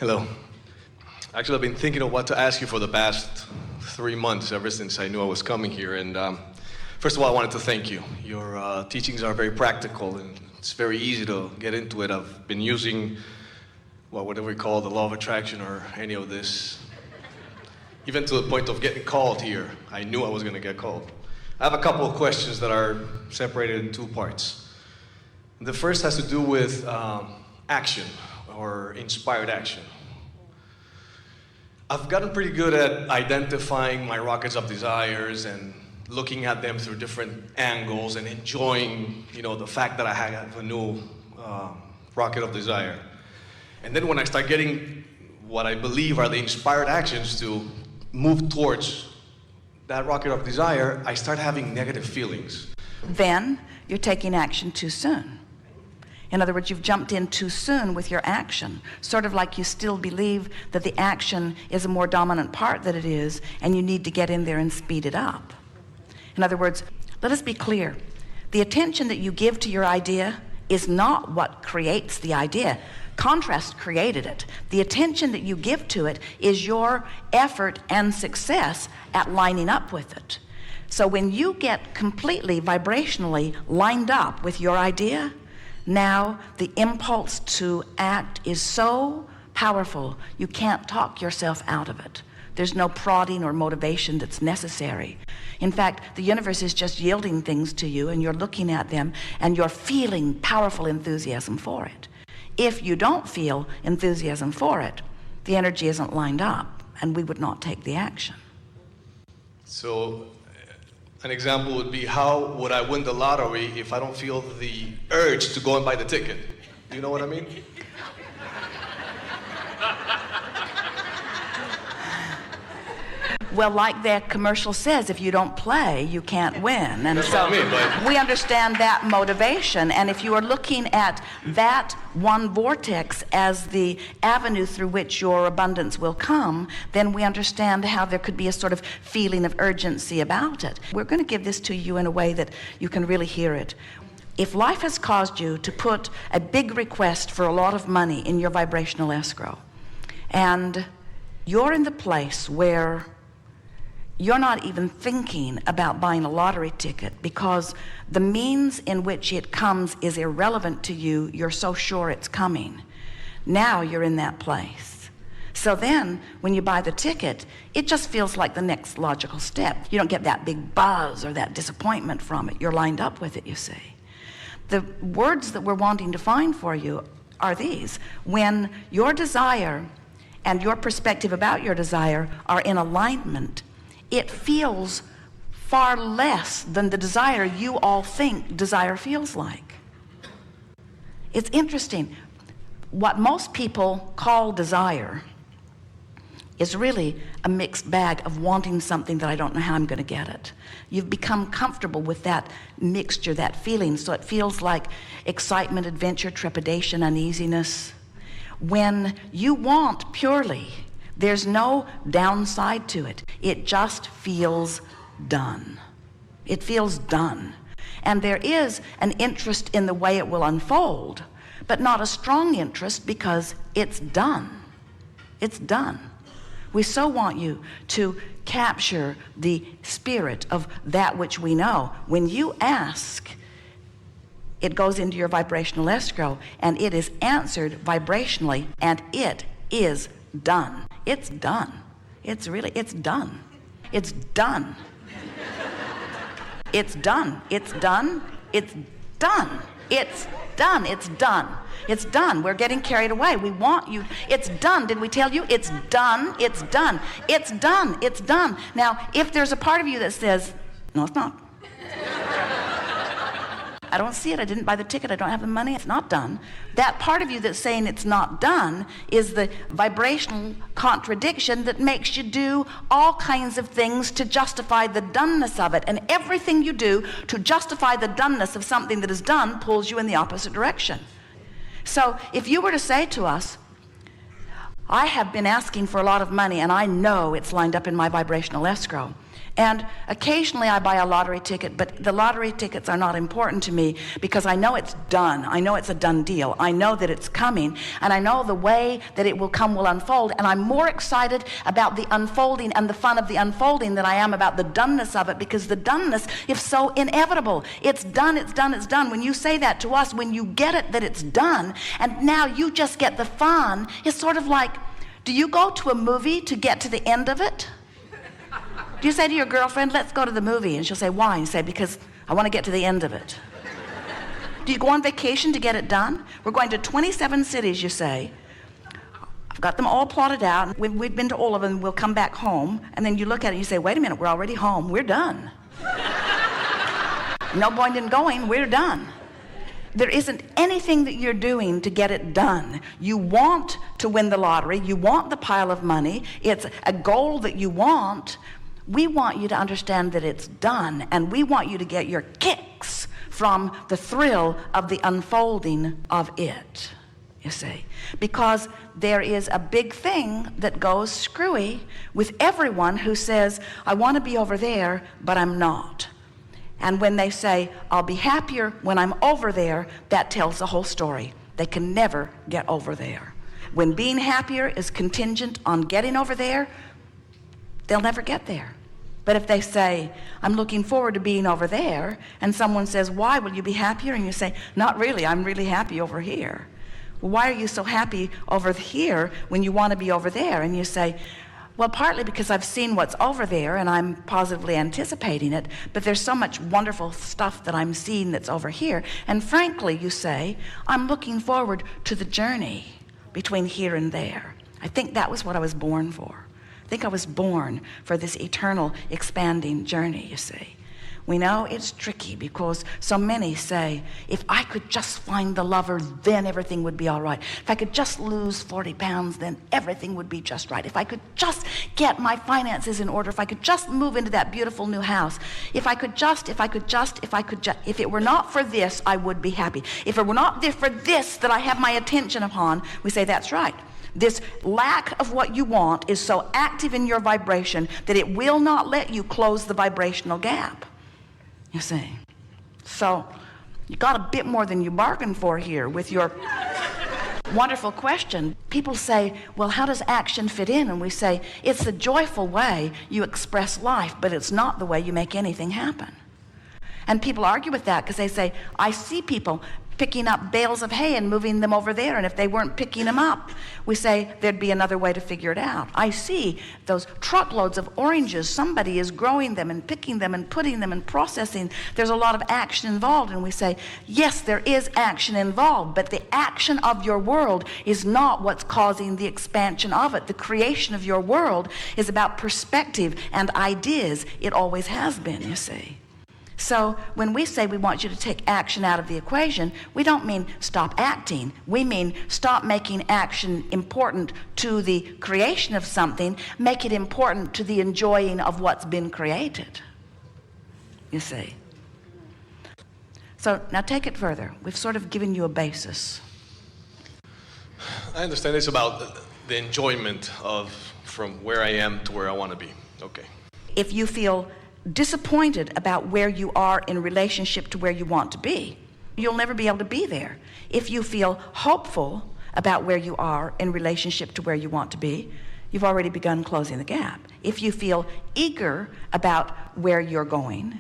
Hello. Actually, I've been thinking of what to ask you for the past 3 months, ever since I knew I was coming here. And first of all, I wanted to thank you. Your teachings are very practical, and it's very easy to get into it. I've been using, well, whatever we call the law of attraction or any of this, even to the point of getting called here. I knew I was going to get called. I have a couple of questions that are separated in two parts. The first has to do with action, or inspired action. I've gotten pretty good at identifying my rockets of desires and looking at them through different angles and enjoying, the fact that I have a new rocket of desire. And then when I start getting what I believe are the inspired actions to move towards that rocket of desire, I start having negative feelings. Then you're taking action too soon. In other words, you've jumped in too soon with your action, sort of like you still believe that the action is a more dominant part than it is, and you need to get in there and speed it up. In other words, let us be clear. The attention that you give to your idea is not what creates the idea. Contrast created it. The attention that you give to it is your effort and success at lining up with it. So when you get completely vibrationally lined up with your idea, now the impulse to act is so powerful you can't talk yourself out of it. There's no prodding or motivation that's necessary. In fact, the universe is just yielding things to you, and you're looking at them and you're feeling powerful enthusiasm for it. If you don't feel enthusiasm for it, the energy isn't lined up, and we would not take the action. So an example would be, how would I win the lottery if I don't feel the urge to go and buy the ticket? Do you know what I mean? Well, like that commercial says, if you don't play, you can't win. And That's so what I mean, but we understand that motivation. And if you are looking at that one vortex as the avenue through which your abundance will come, then we understand how there could be a sort of feeling of urgency about it. We're going to give this to you in a way that you can really hear it. If life has caused you to put a big request for a lot of money in your vibrational escrow, and you're in the place where you're not even thinking about buying a lottery ticket because the means in which it comes is irrelevant to you. You're so sure it's coming. Now you're in that place. So then when you buy the ticket, it just feels like the next logical step. You don't get that big buzz or that disappointment from it. You're lined up with it, you see. The words that we're wanting to find for you are these. When your desire and your perspective about your desire are in alignment, it feels far less than the desire you all think desire feels like. It's interesting. What most people call desire is really a mixed bag of wanting something that I don't know how I'm going to get it. You've become comfortable with that mixture, that feeling, so it feels like excitement, adventure, trepidation, uneasiness. When you want purely, there's no downside to it. It just feels done. It feels done. And there is an interest in the way it will unfold, but not a strong interest because it's done. It's done. We so want you to capture the spirit of that which we know. When you ask, it goes into your vibrational escrow, and it is answered vibrationally, and it is done. It's done. It's done. It's done. It's done. It's done. It's done. It's done. It's done. It's done. We're getting carried away. We want you. It's done. Did we tell you? It's done. It's done. It's done. It's done. Now, if there's a part of you that says, no, it's not. I don't see it. I didn't buy the ticket. I don't have the money. It's not done. That part of you that's saying it's not done is the vibrational contradiction that makes you do all kinds of things to justify the doneness of it. And everything you do to justify the doneness of something that is done pulls you in the opposite direction. So if you were to say to us, I have been asking for a lot of money and I know it's lined up in my vibrational escrow, And occasionally I buy a lottery ticket, but the lottery tickets are not important to me because I know it's done. I know it's a done deal. I know that it's coming, and I know the way that it will come will unfold, and I'm more excited about the unfolding and the fun of the unfolding than I am about the doneness of it, because the doneness is so inevitable. It's done, it's done, it's done. When you say that to us, when you get it that it's done, and now you just get the fun, it's sort of like, do you go to a movie to get to the end of it? Do you say to your girlfriend, let's go to the movie? And she'll say, why? And you say, because I want to get to the end of it. Do you go on vacation to get it done? We're going to 27 cities, you say. I've got them all plotted out. We've been to all of them. We'll come back home. And then you look at it and you say, wait a minute, we're already home. We're done. No point in going. We're done. There isn't anything that you're doing to get it done. You want to win the lottery. You want the pile of money. It's a goal that you want. We want you to understand that it's done, and we want you to get your kicks from the thrill of the unfolding of it, you see. Because there is a big thing that goes screwy with everyone who says, I want to be over there, but I'm not. And when they say, I'll be happier when I'm over there, that tells the whole story. They can never get over there. When being happier is contingent on getting over there, they'll never get there. But if they say, I'm looking forward to being over there, and someone says, why will you be happier? And you say, not really, I'm really happy over here. Well, why are you so happy over here when you want to be over there? And you say, well, partly because I've seen what's over there and I'm positively anticipating it, but there's so much wonderful stuff that I'm seeing that's over here. And frankly, you say, I'm looking forward to the journey between here and there. I think that was what I was born for. I think I was born for this eternal expanding journey, you see. We know it's tricky because so many say, if I could just find the lover, then everything would be all right. If I could just lose 40 pounds, then everything would be just right. If I could just get my finances in order, if I could just move into that beautiful new house, if it were not for this, I would be happy. If it were not for this that I have my attention upon, we say that's right. This lack of what you want is so active in your vibration that it will not let you close the vibrational gap. You see. So you got a bit more than you bargained for here with your wonderful question. People say, well, how does action fit in? And we say, it's the joyful way you express life, but it's not the way you make anything happen. And people argue with that because they say, I see people picking up bales of hay and moving them over there, and if they weren't picking them up, we say there'd be another way to figure it out. I see those truckloads of oranges. Somebody is growing them and picking them and putting them and processing. There's a lot of action involved, and we say, yes, there is action involved, but the action of your world is not what's causing the expansion of it. The creation of your world is about perspective and ideas. It always has been, you see. So when we say we want you to take action out of the equation, we don't mean stop acting. We mean stop making action important to the creation of something, make it important to the enjoying of what's been created. You see. So now take it further. We've sort of given you a basis. I understand it's about the enjoyment of from where I am to where I want to be. Okay. If you feel disappointed about where you are in relationship to where you want to be, you'll never be able to be there. If you feel hopeful about where you are in relationship to where you want to be, you've already begun closing the gap. If you feel eager about where you're going,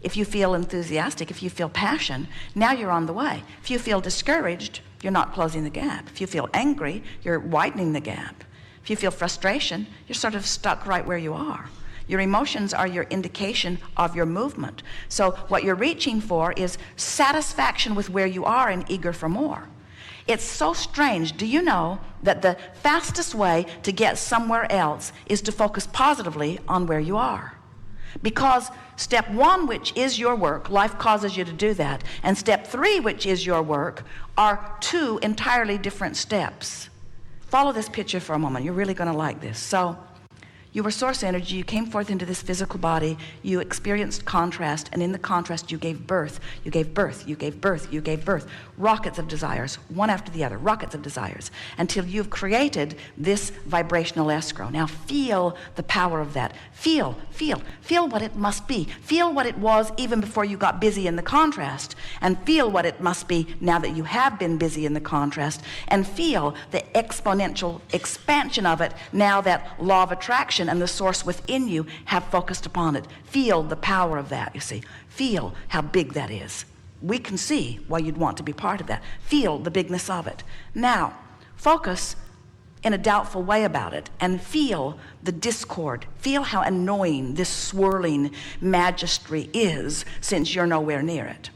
if you feel enthusiastic, if you feel passion, now you're on the way. If you feel discouraged, you're not closing the gap. If you feel angry, you're widening the gap. If you feel frustration, you're sort of stuck right where you are. Your emotions are your indication of your movement. So what you're reaching for is satisfaction with where you are and eager for more. It's so strange. Do you know that the fastest way to get somewhere else is to focus positively on where you are? Because step 1, which is your work, life causes you to do that, and step 3, which is your work, are 2 entirely different steps. Follow this picture for a moment. You're really going to like this. So You were source energy. You came forth into this physical body. You experienced contrast, and in the contrast, you gave birth. You gave birth. You gave birth. You gave birth. Rockets of desires, one after the other, rockets of desires, until you've created this vibrational escrow. Now feel the power of that. Feel what it must be. Feel what it was even before you got busy in the contrast, and feel what it must be now that you have been busy in the contrast, and feel the exponential expansion of it now that law of attraction and the source within you have focused upon it. Feel the power of that, you see. Feel how big that is. We can see why you'd want to be part of that. Feel the bigness of it. Now, focus in a doubtful way about it and feel the discord. Feel how annoying this swirling magistry is since you're nowhere near it.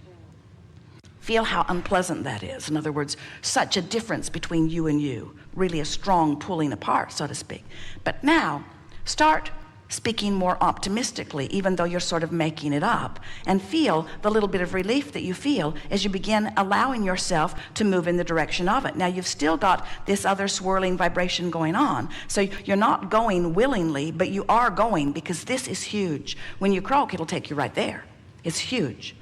Feel how unpleasant that is. In other words, such a difference between you and you. Really a strong pulling apart, so to speak. But now, start speaking more optimistically, even though you're sort of making it up, and feel the little bit of relief that you feel as you begin allowing yourself to move in the direction of it. Now, you've still got this other swirling vibration going on, so you're not going willingly, but you are going because this is huge. When you croak, it'll take you right there. It's huge.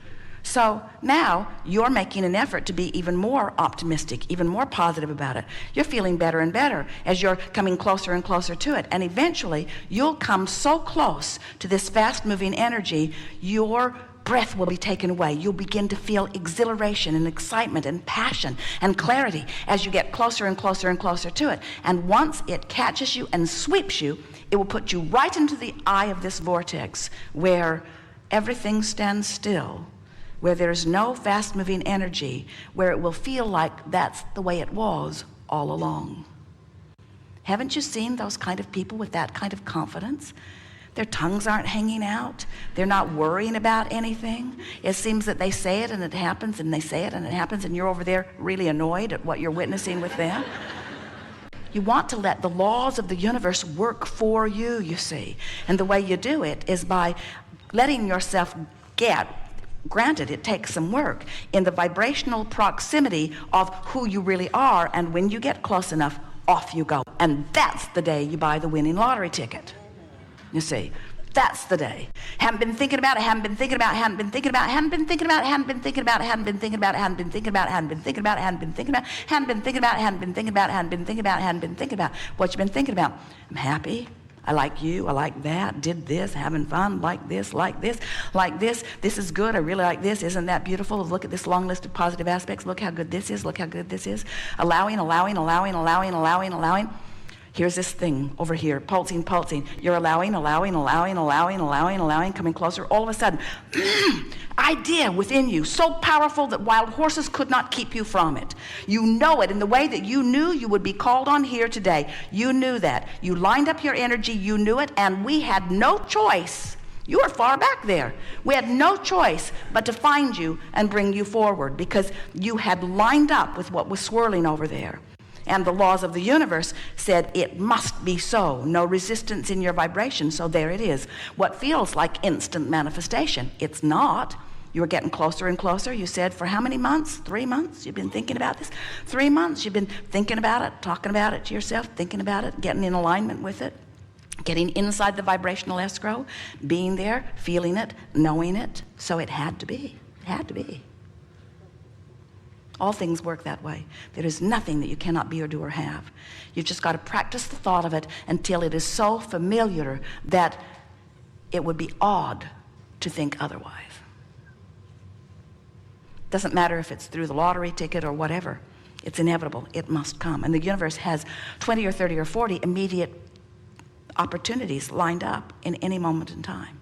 So now you're making an effort to be even more optimistic, even more positive about it. You're feeling better and better as you're coming closer and closer to it. And eventually you'll come so close to this fast moving energy, your breath will be taken away. You'll begin to feel exhilaration and excitement and passion and clarity as you get closer and closer and closer to it. And once it catches you and sweeps you, it will put you right into the eye of this vortex where everything stands still, where there's no fast-moving energy, where it will feel like that's the way it was all along. Haven't you seen those kind of people with that kind of confidence? Their tongues aren't hanging out. They're not worrying about anything. It seems that they say it and it happens, and they say it and it happens, and you're over there really annoyed at what you're witnessing with them. You want to let the laws of the universe work for you, you see. And the way you do it is by letting yourself get, granted, it takes some work, in the vibrational proximity of who you really are, and when you get close enough, off you go. And that's the day you buy the winning lottery ticket. You see, that's the day. Haven't been thinking about it, haven't been thinking about it, haven't been thinking about it, haven't been thinking about it, haven't been thinking about it, haven't been thinking about it, haven't been thinking about it, haven't been thinking about it, haven't been thinking about it, haven't been thinking about it, haven't been thinking about it, hadn't been thinking about it, hadn't been thinking about it. What you been thinking about? I'm happy. I like you, I like that, did this, having fun, like this, like this, like this. This is good, I really like this. Isn't that beautiful? Look at this long list of positive aspects. Look how good this is, look how good this is. Allowing, allowing, allowing, allowing, allowing, allowing. Here's this thing over here, pulsing, pulsing. You're allowing, allowing, allowing, allowing, allowing, allowing, coming closer. All of a sudden, idea within you, so powerful that wild horses could not keep you from it. You know it in the way that you knew you would be called on here today. You knew that. You lined up your energy, you knew it, and we had no choice. You were far back there. We had no choice but to find you and bring you forward because you had lined up with what was swirling over there. And the laws of the universe said it must be so. No resistance in your vibration, so there it is. What feels like instant manifestation, it's not. You were getting closer and closer. You said, for how many months? 3 months you've been thinking about this? 3 months you've been thinking about it, talking about it to yourself, thinking about it, getting in alignment with it, getting inside the vibrational escrow, being there, feeling it, knowing it. So it had to be. It had to be. All things work that way. There is nothing that you cannot be or do or have. You've just got to practice the thought of it until it is so familiar that it would be odd to think otherwise. Doesn't matter if it's through the lottery ticket or whatever. It's inevitable. It must come. And the universe has 20 or 30 or 40 immediate opportunities lined up in any moment in time.